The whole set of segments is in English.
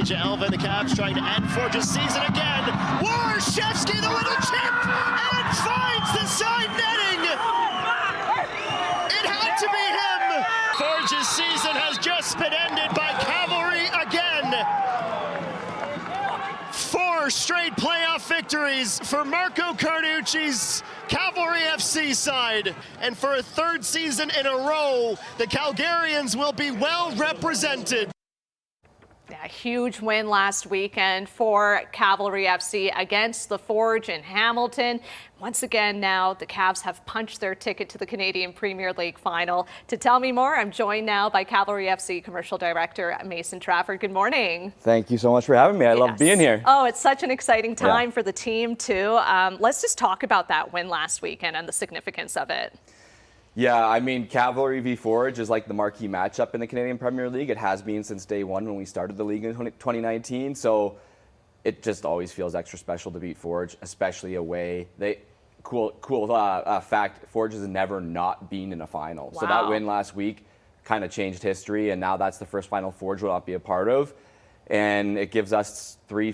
TJ Elva and the Cavs trying to end Forge's season again. Warshevsky, the little chip, and finds the side netting. It had to be him. Forge's season has just been ended by Cavalry again. 4 straight playoff victories for Marco Carducci's Cavalry FC side. And for a 3rd season in a row, the Calgarians will be well represented. A huge win last weekend for Cavalry FC against the Forge in Hamilton. Once again, now the Cavs have punched their ticket to the Canadian Premier League final. To tell me more, I'm joined now by Cavalry FC Commercial Director Mason Trafford. Good morning. Thank you so much for having me. I love being here. Oh, it's such an exciting time for the team, too. Let's just talk about that win last weekend and the significance of it. Yeah, I mean, Cavalry v. Forge is like the marquee matchup in the Canadian Premier League. It has been since day one when we started the league in 2019. So it just always feels extra special to beat Forge, especially away. Cool fact, Forge has never not been in a final. Wow. So that win last week kind of changed history, and now that's the first final Forge will not be a part of. And it gives us 4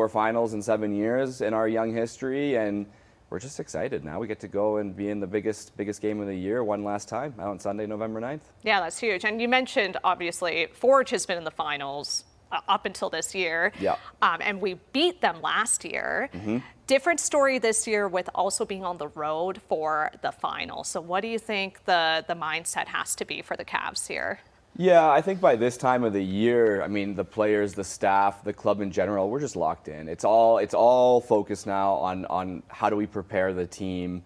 finals in 7 years in our young history, and we're just excited. Now we get to go and be in the biggest game of the year one last time out on Sunday, November 9th. Yeah, that's huge. And you mentioned, obviously, Forge has been in the finals up until this year. Yeah. And we beat them last year. Mm-hmm. Different story this year with also being on the road for the final. So what do you think the mindset has to be for the Cavs here? Yeah, I think by this time of the year, I mean, the players, the staff, the club in general, we're just locked in. It's all focused now on how do we prepare the team,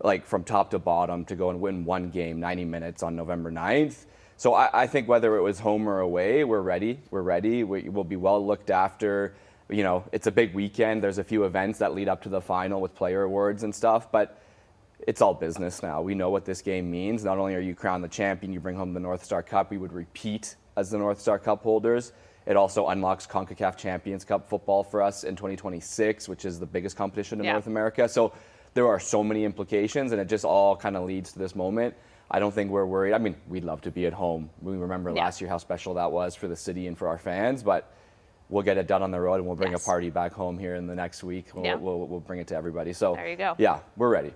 like from top to bottom, to go and win one game, 90 minutes on November 9th. So I think whether it was home or away, we're ready. We're ready. We will be well looked after. You know, it's a big weekend. There's a few events that lead up to the final with player awards and stuff, but it's all business now. We know what this game means. Not only are you crowned the champion, you bring home the North Star Cup. We would repeat as the North Star Cup holders. It also unlocks CONCACAF Champions Cup football for us in 2026, which is the biggest competition in North America. So there are so many implications, and it just all kind of leads to this moment. I don't think we're worried. I mean, we'd love to be at home. We remember last year how special that was for the city and for our fans, but we'll get it done on the road, and we'll bring a party back home here in the next week. We'll bring it to everybody. So there you go. Yeah, we're ready.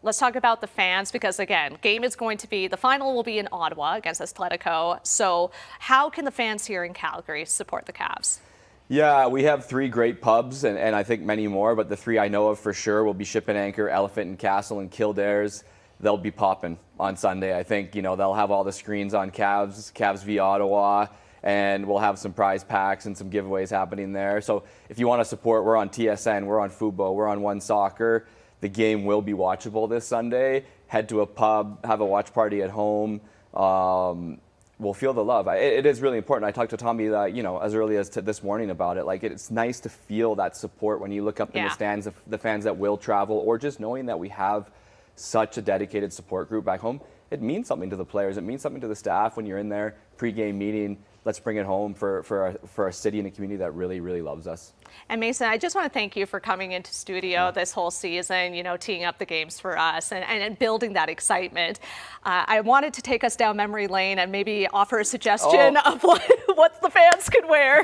Let's talk about the fans because, again, the final will be in Ottawa against Atletico. So how can the fans here in Calgary support the Cavs? Yeah, we have 3 great pubs, and I think many more, but the 3 I know of for sure will be Ship and Anchor, Elephant and Castle, and Kildare's. They'll be popping on Sunday. I think, you know, they'll have all the screens on Cavs v. Ottawa, and we'll have some prize packs and some giveaways happening there. So if you want to support, we're on TSN, we're on Fubo, we're on One Soccer. The game will be watchable this Sunday. Head to a pub, have a watch party at home. We'll feel the love. It is really important. I talked to Tommy, as early as this morning about it. Like, it's nice to feel that support when you look up in the stands, the fans that will travel, or just knowing that we have such a dedicated support group back home. It means something to the players. It means something to the staff when you're in there, pre-game meeting. Let's bring it home for a city and a community that really, really loves us. And Mason, I just want to thank you for coming into studio this whole season, teeing up the games for us and building that excitement. I wanted to take us down memory lane and maybe offer a suggestion of what the fans could wear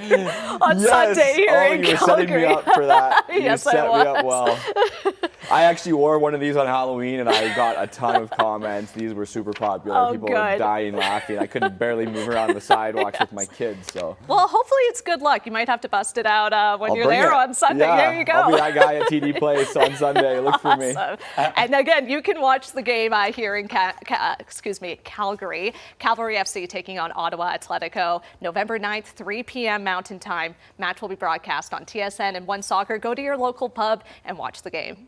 on Sunday here in Calgary. You were setting me up for that. Yes, you set me up well. I actually wore one of these on Halloween, and I got a ton of comments. These were super popular. People were dying laughing. I couldn't barely move around the sidewalks with my kids. So. Well, hopefully it's good luck. You might have to bust it out when you're there on Sunday. Yeah, there you go. I'll be that guy at TD Place on Sunday. Look for me. And again, you can watch the game here in Calgary. Cavalry FC taking on Ottawa Atletico, November 9th, 3 p.m. Mountain Time. Match will be broadcast on TSN and One Soccer. Go to your local pub and watch the game.